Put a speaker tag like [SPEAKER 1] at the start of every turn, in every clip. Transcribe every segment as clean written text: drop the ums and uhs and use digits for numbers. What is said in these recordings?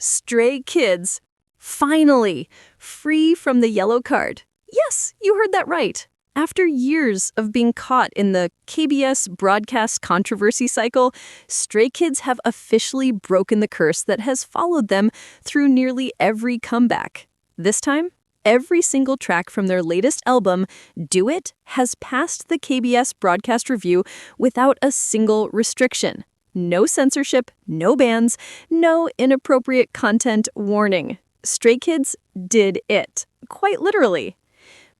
[SPEAKER 1] Stray Kids. Finally, free from the yellow card. Yes, you heard that right. After years of being caught in the KBS broadcast controversy cycle, Stray Kids have officially broken the curse that has followed them through nearly every comeback. This time, every single track from their latest album, Do It, has passed the KBS broadcast review without a single restriction. No censorship, no bans, no inappropriate content warning. Stray Kids did it, quite literally.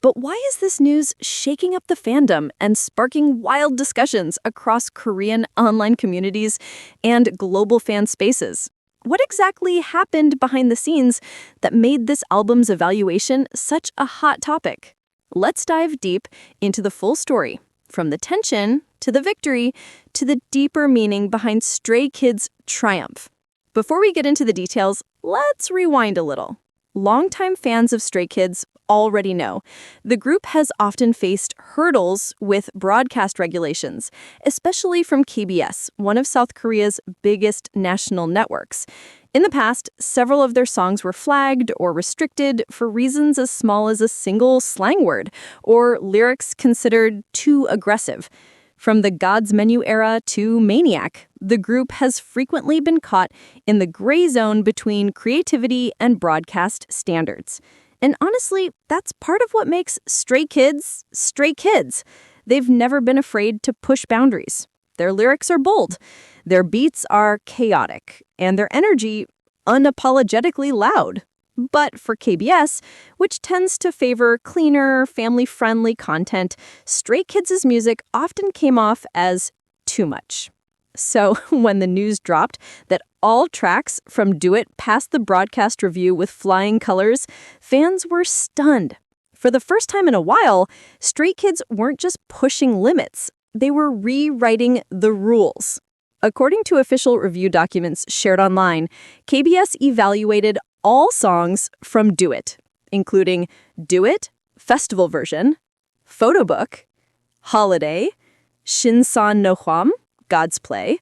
[SPEAKER 1] But why is this news shaking up the fandom and sparking wild discussions across Korean online communities and global fan spaces? What exactly happened behind the scenes that made this album's evaluation such a hot topic? Let's dive deep into the full story, from the tension to the victory to the deeper meaning behind Stray Kids' triumph. Before we get into the details, let's rewind a little. Longtime fans of Stray Kids already know the group has often faced hurdles with broadcast regulations, especially from KBS, one of South Korea's biggest national networks. In the past, several of their songs were flagged or restricted for reasons as small as a single slang word or lyrics considered too aggressive. From the God's Menu era to Maniac, the group has frequently been caught in the gray zone between creativity and broadcast standards. And honestly, that's part of what makes Stray Kids Stray Kids. They've never been afraid to push boundaries. Their lyrics are bold, their beats are chaotic, and their energy unapologetically loud. But for KBS, which tends to favor cleaner, family-friendly content, Stray Kids' music often came off as too much. So when the news dropped that all tracks from Do It passed the broadcast review with flying colors, fans were stunned. For the first time in a while, Stray Kids weren't just pushing limits, they were rewriting the rules. According to official review documents shared online, KBS evaluated all songs from Do It, including Do It, Festival Version, Photo Book, Holiday, Shinsan no Hwam, God's Play,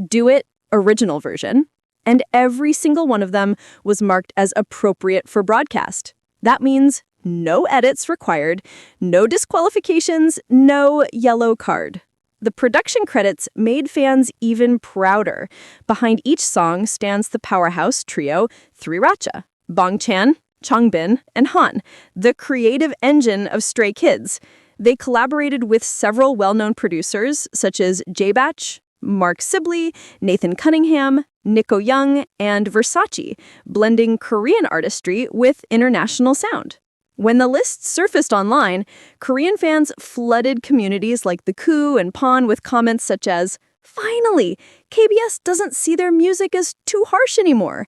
[SPEAKER 1] Do It, Original Version, and every single one of them was marked as appropriate for broadcast. That means no edits required, no disqualifications, no yellow card. The production credits made fans even prouder. Behind each song stands the powerhouse trio 3RACHA, Bongchan, Changbin, and Han, the creative engine of Stray Kids. They collaborated with several well-known producers such as J-Batch, Mark Sibley, Nathan Cunningham, Nico Young, and Versace, blending Korean artistry with international sound. When the list surfaced online, Korean fans flooded communities like the Koo and Pon with comments such as, "Finally, KBS doesn't see their music as too harsh anymore.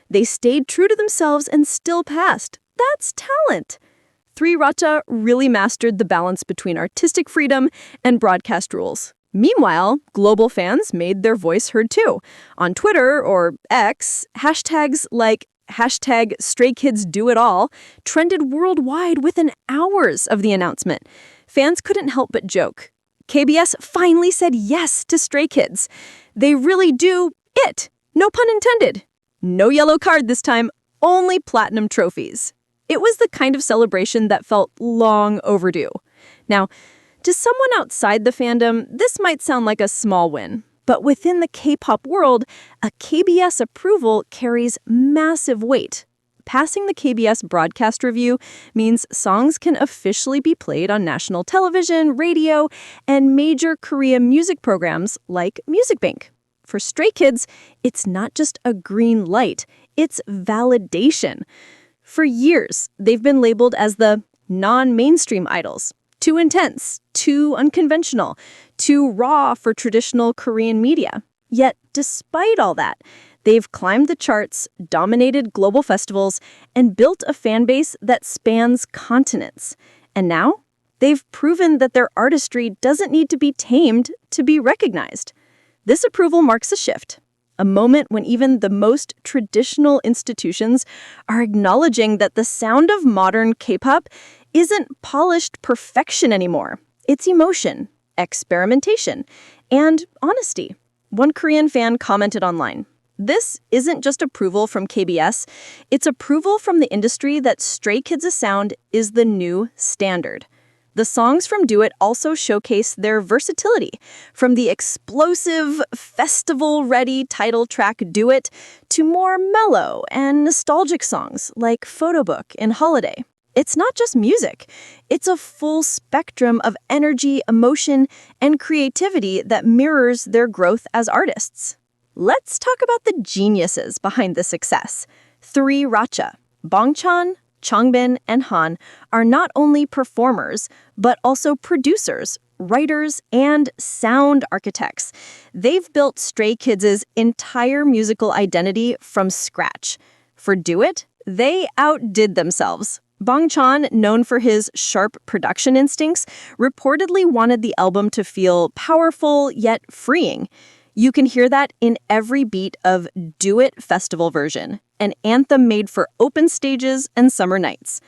[SPEAKER 1] They stayed true to themselves and still passed. That's talent." 3RACHA really mastered the balance between artistic freedom and broadcast rules. Meanwhile, global fans made their voice heard too. On Twitter, or X, hashtags like #StrayKidsDoItAll trended worldwide within hours of the announcement. Fans couldn't help but joke. KBS finally said yes to Stray Kids. They really do it. No pun intended. No yellow card this time, only platinum trophies. It was the kind of celebration that felt long overdue. Now, to someone outside the fandom, this might sound like a small win. But within the K-pop world, a KBS approval carries massive weight. Passing the KBS broadcast review means songs can officially be played on national television, radio, and major Korean music programs like Music Bank. For Stray Kids, it's not just a green light, it's validation. For years, they've been labeled as the non-mainstream idols. Too intense, too unconventional, too raw for traditional Korean media. Yet, despite all that, they've climbed the charts, dominated global festivals, and built a fan base that spans continents. And now, they've proven that their artistry doesn't need to be tamed to be recognized. This approval marks a shift, a moment when even the most traditional institutions are acknowledging that the sound of modern K-pop isn't polished perfection anymore. It's emotion, experimentation, and honesty. One Korean fan commented online, This isn't just approval from KBS, it's approval from the industry that Stray Kids' sound is the new standard. The songs from Do It also showcase their versatility, from the explosive, festival-ready title track Do It to more mellow and nostalgic songs like Photo Book and Holiday. It's not just music, it's a full spectrum of energy, emotion, and creativity that mirrors their growth as artists. Let's talk about the geniuses behind the success. Three Racha, Bongchan, Changbin, and Han are not only performers, but also producers, writers, and sound architects. They've built Stray Kids' entire musical identity from scratch. For Do It, they outdid themselves. Bongchan, known for his sharp production instincts, reportedly wanted the album to feel powerful yet freeing. You can hear that in every beat of Do It Festival version, an anthem made for open stages and summer nights.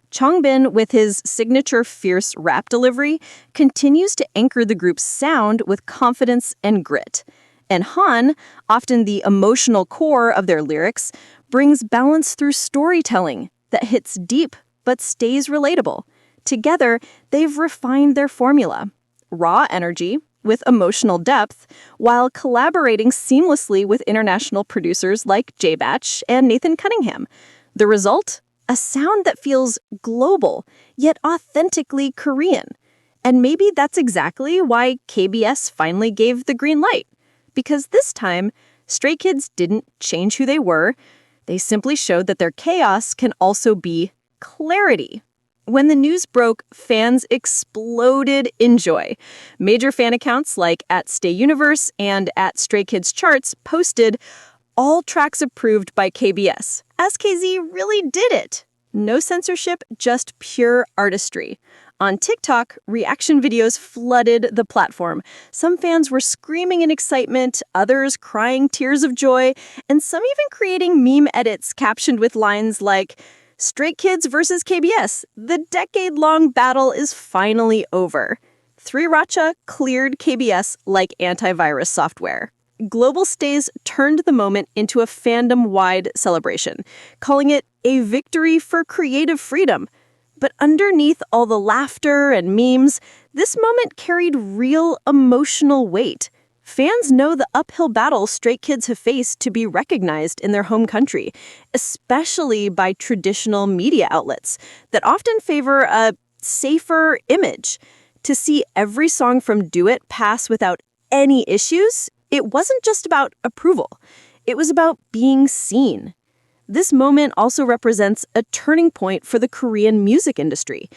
[SPEAKER 1] Changbin, with his signature fierce rap delivery, continues to anchor the group's sound with confidence and grit. And Han, often the emotional core of their lyrics, brings balance through storytelling that hits deep but stays relatable. Together, they've refined their formula. Raw energy with emotional depth, while collaborating seamlessly with international producers like J-Batch and Nathan Cunningham. The result? A sound that feels global, yet authentically Korean. And maybe that's exactly why KBS finally gave the green light. Because this time, Stray Kids didn't change who they were. They simply showed that their chaos can also be clarity. When the news broke, fans exploded in joy. Major fan accounts like @StayUniverse and @StrayKidsCharts posted, "All tracks approved by KBS. SKZ really did it." No censorship, just pure artistry. On TikTok, reaction videos flooded the platform. Some fans were screaming in excitement, others crying tears of joy, and some even creating meme edits captioned with lines like, "Stray Kids versus KBS. The decade-long battle is finally over." Three Racha cleared KBS like antivirus software. Global Stays turned the moment into a fandom-wide celebration, calling it a victory for creative freedom. But underneath all the laughter and memes, this moment carried real emotional weight. Fans know the uphill battle Stray Kids have faced to be recognized in their home country, especially by traditional media outlets that often favor a safer image. To see every song from Do It pass without any issues, it wasn't just about approval. It was about being seen. This moment also represents a turning point for the Korean music industry.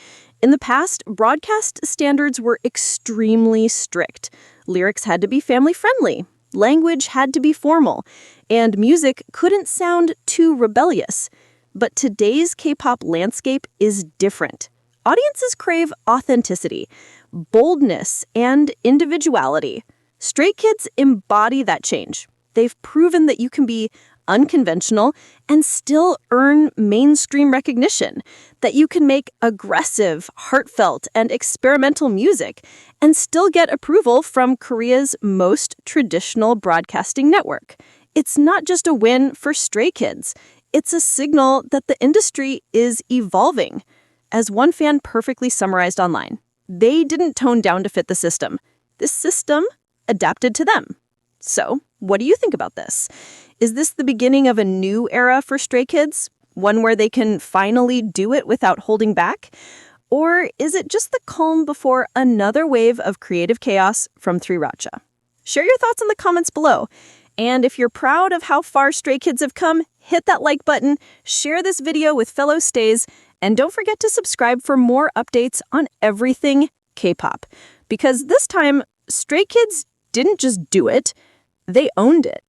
[SPEAKER 1] In the past, broadcast standards were extremely strict. Lyrics had to be family-friendly, language had to be formal, and music couldn't sound too rebellious. But today's K-pop landscape is different. Audiences crave authenticity, boldness, and individuality. Stray Kids embody that change. They've proven that you can be unconventional and still earn mainstream recognition, that you can make aggressive, heartfelt, and experimental music and still get approval from Korea's most traditional broadcasting network. It's not just a win for Stray Kids. It's a signal that the industry is evolving. As one fan perfectly summarized online, they didn't tone down to fit the system. This system adapted to them. So, what do you think about this? Is this the beginning of a new era for Stray Kids? One where they can finally do it without holding back? Or is it just the calm before another wave of creative chaos from Three Racha? Share your thoughts in the comments below. And if you're proud of how far Stray Kids have come, hit that like button, share this video with fellow Stays, and don't forget to subscribe for more updates on everything K-pop. Because this time, Stray Kids didn't just do it, they owned it.